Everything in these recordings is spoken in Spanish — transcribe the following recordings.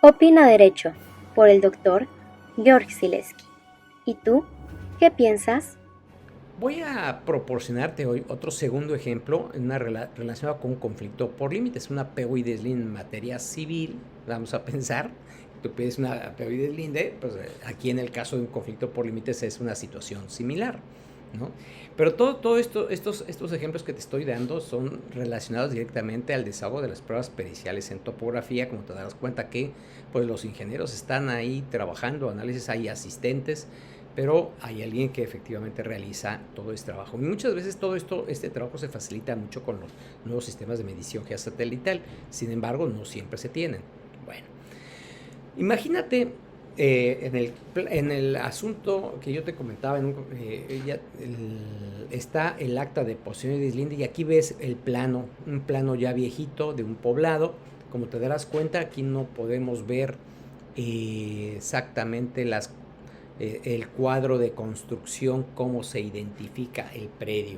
Opina Derecho, por el doctor Georg Sileski. ¿Y tú? ¿Qué piensas? Voy a proporcionarte hoy otro segundo ejemplo en una relacionado con un conflicto por límites, un apego y deslinde en materia civil. Vamos a pensar, tú pides un apego y deslinde, pues aquí en el caso de un conflicto por límites es una situación similar, ¿no? Pero todo esto, estos ejemplos que te estoy dando son relacionados directamente al desahogo de las pruebas periciales en topografía, como te darás cuenta que pues los ingenieros están ahí trabajando, análisis, hay asistentes, pero hay alguien que efectivamente realiza todo este trabajo. Y muchas veces este trabajo se facilita mucho con los nuevos sistemas de medición geosatelital, sin embargo, no siempre se tienen. Bueno, imagínate en el asunto que yo te comentaba, está el acta de posición y deslinde, y aquí ves el plano, un plano ya viejito de un poblado. Como te darás cuenta, aquí no podemos ver exactamente el cuadro de construcción, cómo se identifica el predio.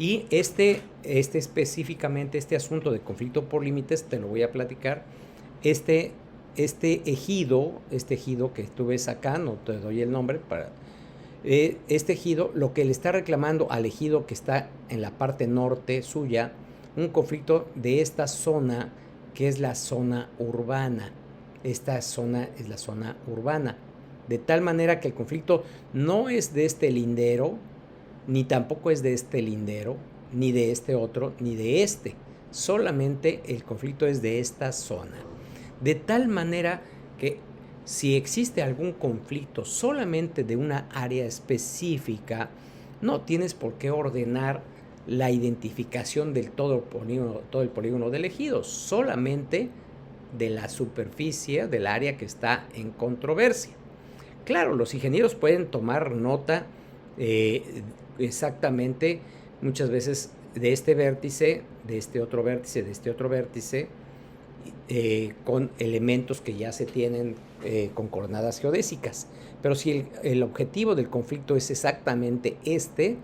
Y específicamente, este asunto de conflicto por límites, te lo voy a platicar. Este, este ejido que tú ves acá, no te doy el nombre, este ejido, lo que le está reclamando al ejido que está en la parte norte suya, un conflicto de esta zona, que es la zona urbana. Esta zona es la zona urbana. De tal manera que el conflicto no es de este lindero, ni tampoco es de este lindero, ni de este otro, ni de este. Solamente el conflicto es de esta zona. De tal manera que si existe algún conflicto solamente de una área específica, no tienes por qué ordenar la identificación del todo el polígono del ejido, solamente de la superficie del área que está en controversia. Claro, los ingenieros pueden tomar nota exactamente muchas veces de este vértice, de este otro vértice, de este otro vértice, con elementos que ya se tienen con coordenadas geodésicas. Pero si el objetivo del conflicto es exactamente este,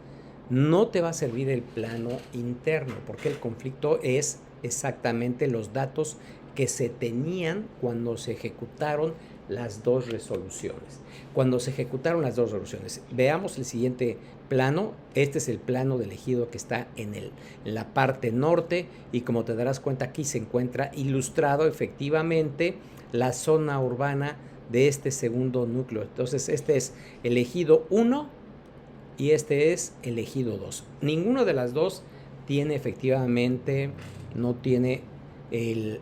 no te va a servir el plano interno, porque el conflicto es exactamente los datos que se tenían cuando se ejecutaron las dos resoluciones. Cuando se ejecutaron las dos resoluciones, veamos el siguiente plano. Este es el plano del ejido que está en la parte norte, y como te darás cuenta, aquí se encuentra ilustrado efectivamente la zona urbana de este segundo núcleo. Entonces, este es el ejido 1 y este es el ejido 2. Ninguno de las dos tiene efectivamente, no tiene el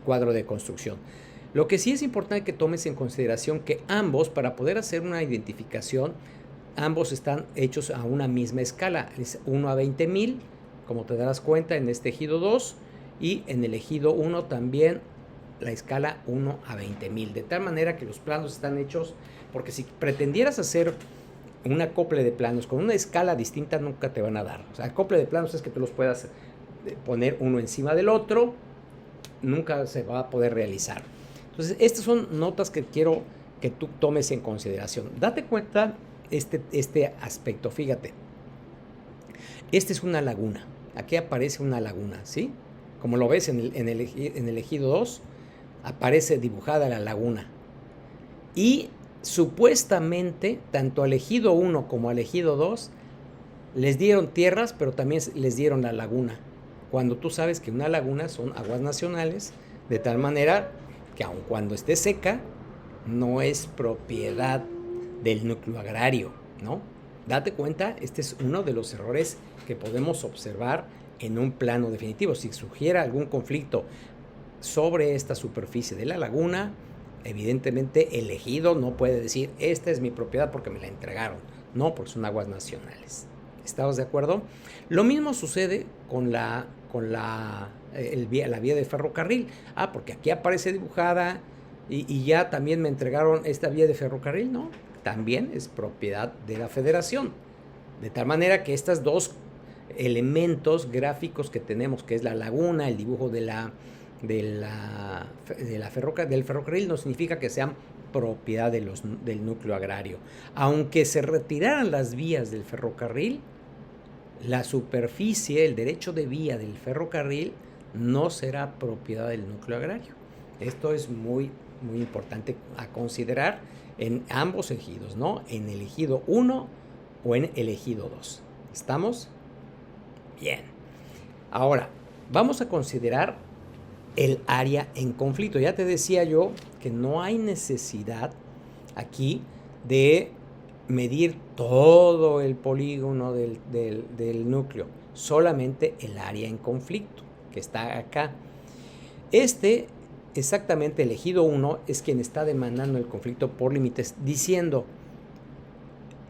cuadro de construcción. Lo que sí es importante que tomes en consideración que ambos, para poder hacer una identificación, ambos están hechos a una misma escala, es 1 a 20,000, como te darás cuenta en este ejido 2, y en el ejido 1 también la escala 1 a 20,000, de tal manera que los planos están hechos, porque si pretendieras hacer un acople de planos con una escala distinta, nunca te van a dar. O sea, acople de planos es que tú los puedas poner uno encima del otro, nunca se va a poder realizar. Entonces, estas son notas que quiero que tú tomes en consideración. Date cuenta este aspecto, fíjate. Esta es una laguna. Aquí aparece una laguna, ¿sí? Como lo ves en el ejido 2, aparece dibujada la laguna. Y supuestamente, tanto al ejido 1 como al ejido 2 les dieron tierras, pero también les dieron la laguna. Cuando tú sabes que una laguna son aguas nacionales, de tal manera que aun cuando esté seca, no es propiedad del núcleo agrario, ¿no? Date cuenta, este es uno de los errores que podemos observar en un plano definitivo. Si surgiera algún conflicto sobre esta superficie de la laguna, evidentemente el ejido no puede decir, esta es mi propiedad porque me la entregaron. No, porque son aguas nacionales. ¿Estamos de acuerdo? Lo mismo sucede con la vía de ferrocarril. Porque aquí aparece dibujada y ya también me entregaron esta vía de ferrocarril, ¿no? También es propiedad de la federación. De tal manera que estos dos elementos gráficos que tenemos, que es la laguna, el dibujo del ferrocarril, no significa que sean propiedad del núcleo agrario. Aunque se retiraran las vías del ferrocarril, la superficie, el derecho de vía del ferrocarril no será propiedad del núcleo agrario. Esto es muy, muy importante a considerar en ambos ejidos, ¿no? En el ejido 1 o en el ejido 2. ¿Estamos? Bien. Ahora, vamos a considerar el área en conflicto. Ya te decía yo que no hay necesidad aquí de medir todo el polígono del núcleo, solamente el área en conflicto que está acá. Exactamente el ejido 1 es quien está demandando el conflicto por límites, diciendo,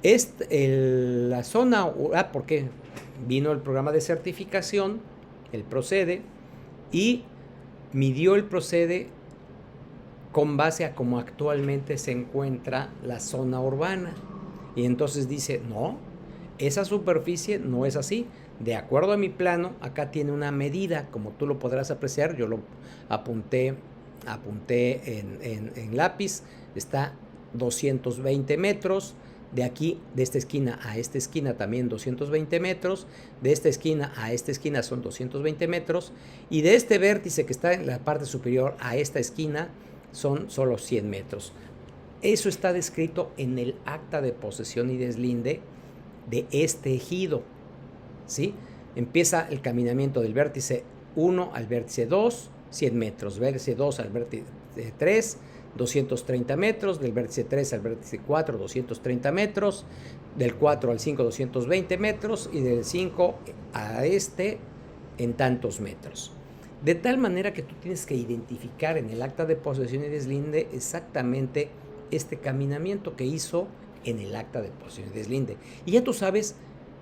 la zona, porque vino el programa de certificación, el procede, y midió el procede con base a cómo actualmente se encuentra la zona urbana. Y entonces dice, no, esa superficie no es así. De acuerdo a mi plano, acá tiene una medida, como tú lo podrás apreciar, yo lo apunté en lápiz, está 220 metros, de aquí, de esta esquina a esta esquina también 220 metros, de esta esquina a esta esquina son 220 metros, y de este vértice que está en la parte superior a esta esquina son solo 100 metros. Eso está descrito en el acta de posesión y deslinde de este ejido, ¿sí? Empieza el caminamiento del vértice 1 al vértice 2, 100 metros, vértice 2 al vértice 3, 230 metros, del vértice 3 al vértice 4, 230 metros, del 4 al 5, 220 metros, y del 5 a en tantos metros. De tal manera que tú tienes que identificar en el acta de posesión y deslinde exactamente este caminamiento que hizo en el acta de posesión y deslinde. Y ya tú sabes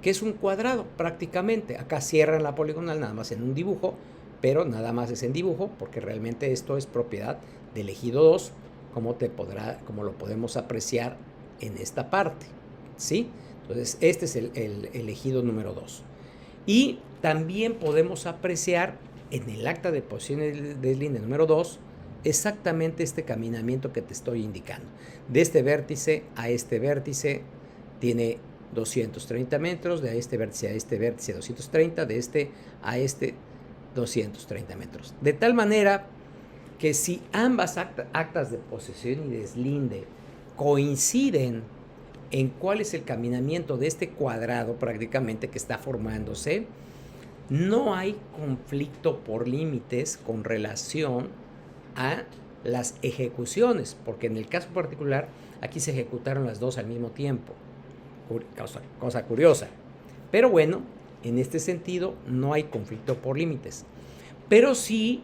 que es un cuadrado prácticamente. Acá cierran la poligonal nada más en un dibujo, pero nada más es en dibujo porque realmente esto es propiedad del ejido 2, como lo podemos apreciar en esta parte, ¿sí? Entonces este es el ejido número 2. Y también podemos apreciar en el acta de posesión y deslinde número 2 exactamente este caminamiento que te estoy indicando. De este vértice a este vértice tiene 230 metros, de este vértice a este vértice 230, de este a este 230 metros. De tal manera que si ambas actas de posesión y deslinde coinciden en cuál es el caminamiento de este cuadrado prácticamente que está formándose, no hay conflicto por límites con relación a las ejecuciones, porque en el caso particular aquí se ejecutaron las dos al mismo tiempo, cosa curiosa. Pero bueno, en este sentido no hay conflicto por límites, pero sí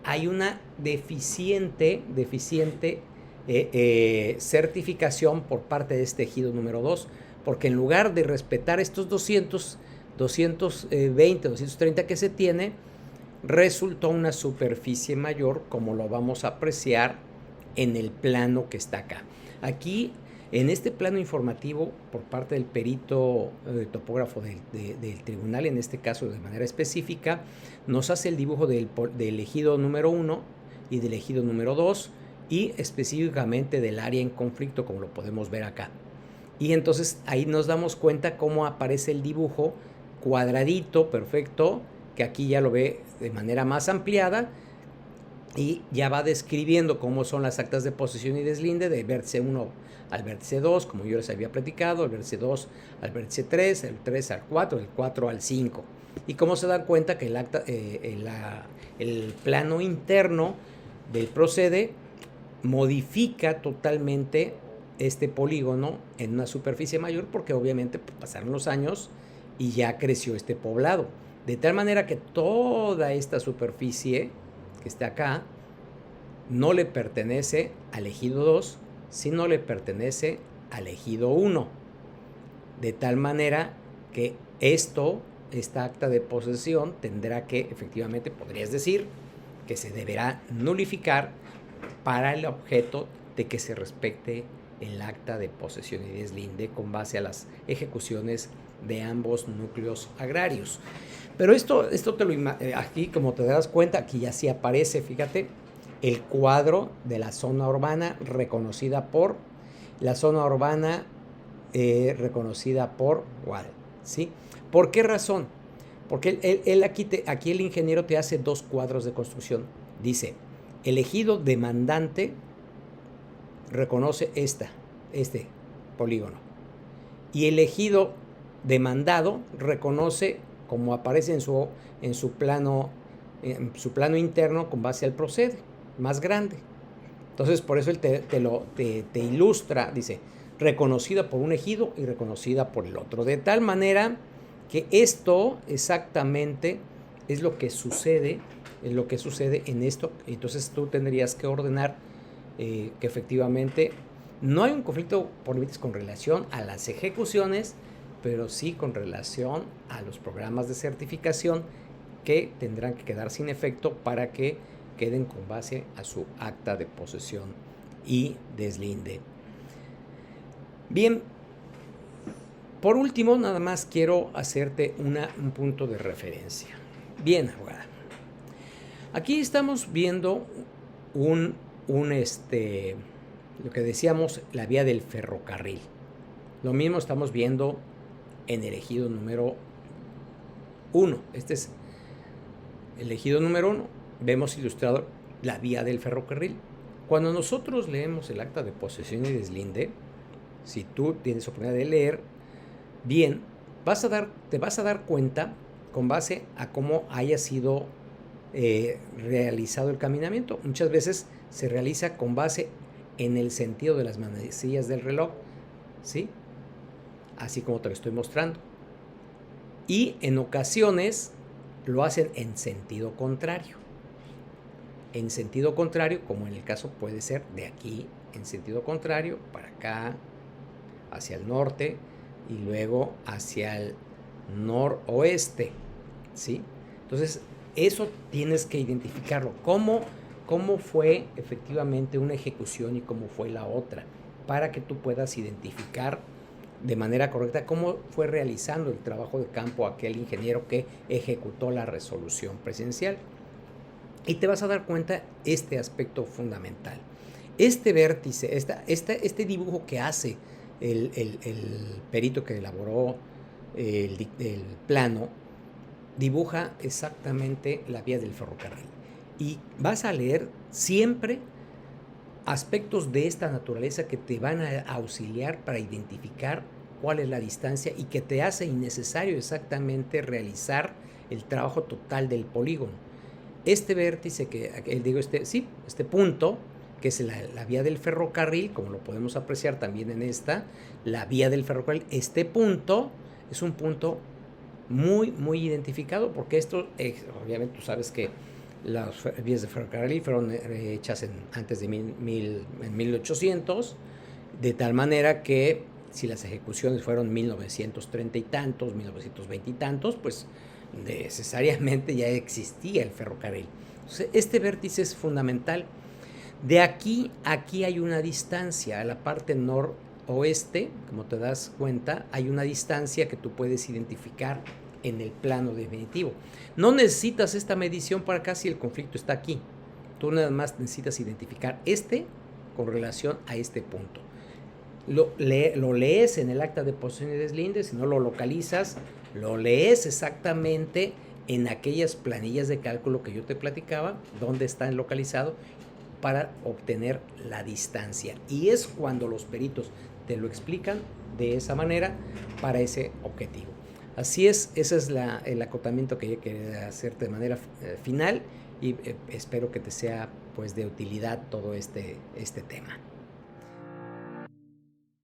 hay una deficiente certificación por parte de este ejido número 2, porque en lugar de respetar estos 220, 230 que se tiene, resultó una superficie mayor, como lo vamos a apreciar en el plano que está acá. Aquí, en este plano informativo, por parte del perito topógrafo del tribunal, en este caso de manera específica, nos hace el dibujo del ejido número 1 y del ejido número 2, y específicamente del área en conflicto, como lo podemos ver acá. Y entonces ahí nos damos cuenta cómo aparece el dibujo cuadradito, perfecto, que aquí ya lo ve de manera más ampliada y ya va describiendo cómo son las actas de posesión y deslinde del vértice 1 al vértice 2, como yo les había platicado, el vértice 2 al vértice 3, el 3 al 4, el 4 al 5. Y cómo se dan cuenta que el plano interno del procede modifica totalmente este polígono en una superficie mayor, porque obviamente pasaron los años y ya creció este poblado. De tal manera que toda esta superficie que está acá no le pertenece al ejido 2, sino le pertenece al ejido 1. De tal manera que esta acta de posesión tendrá que, efectivamente, podrías decir que se deberá nulificar para el objeto de que se respete el acta de posesión y deslinde con base a las ejecuciones de ambos núcleos agrarios. Pero esto aquí, como te das cuenta, aquí ya sí aparece, fíjate, el cuadro de la zona urbana reconocida por WAL, ¿sí? ¿Por qué razón? Porque aquí el ingeniero te hace dos cuadros de construcción. Dice, El ejido demandante reconoce este polígono. Y el ejido demandado reconoce, como aparece en su plano interno con base al procede, más grande. Entonces, por eso él te ilustra, dice, reconocida por un ejido y reconocida por el otro. De tal manera que esto exactamente es lo que sucede en esto. Entonces tú tendrías que ordenar que efectivamente no hay un conflicto por límites con relación a las ejecuciones, pero sí con relación a los programas de certificación que tendrán que quedar sin efecto para que queden con base a su acta de posesión y deslinde. Bien, por último, nada más quiero hacerte un punto de referencia. Bien, abogada. Aquí estamos viendo lo que decíamos, la vía del ferrocarril. Lo mismo estamos viendo en el ejido número 1. Este es el ejido número 1. Vemos ilustrado la vía del ferrocarril. Cuando nosotros leemos el acta de posesión y deslinde, si tú tienes oportunidad de leer bien, te vas a dar cuenta con base a cómo haya sido realizado el caminamiento. Muchas veces se realiza con base en el sentido de las manecillas del reloj, ¿sí? Así como te lo estoy mostrando. Y en ocasiones lo hacen en sentido contrario. En sentido contrario, como en el caso puede ser de aquí, en sentido contrario, para acá, hacia el norte y luego hacia el noroeste, ¿sí? Entonces, eso tienes que identificarlo. ¿Cómo fue efectivamente una ejecución y cómo fue la otra? Para que tú puedas identificar de manera correcta cómo fue realizando el trabajo de campo aquel ingeniero que ejecutó la resolución presidencial. Y te vas a dar cuenta este aspecto fundamental. Este vértice, este dibujo que hace el perito que elaboró el plano, dibuja exactamente la vía del ferrocarril. Y vas a leer siempre aspectos de esta naturaleza que te van a auxiliar para identificar cuál es la distancia y que te hace innecesario exactamente realizar el trabajo total del polígono. Este vértice este punto, que es la vía del ferrocarril, como lo podemos apreciar también en la vía del ferrocarril, este punto es un punto muy, muy identificado, porque esto, obviamente tú sabes que las vías de ferrocarril fueron hechas antes de 1800, de tal manera que si las ejecuciones fueron 1930 y tantos, 1920 y tantos, pues necesariamente ya existía el ferrocarril. Entonces, este vértice es fundamental. De aquí hay una distancia, a la parte noroeste, como te das cuenta, hay una distancia que tú puedes identificar en el plano definitivo. No necesitas esta medición para acá si el conflicto está aquí. Tú nada más necesitas identificar con relación a este punto. Lo lees en el acta de posesión y deslinde, si no lo localizas, lo lees exactamente en aquellas planillas de cálculo que yo te platicaba, donde están localizados, para obtener la distancia. Y es cuando los peritos te lo explican de esa manera para ese objetivo. Así es, ese es el acotamiento que yo quería hacerte de manera final y espero que te sea pues de utilidad todo este tema.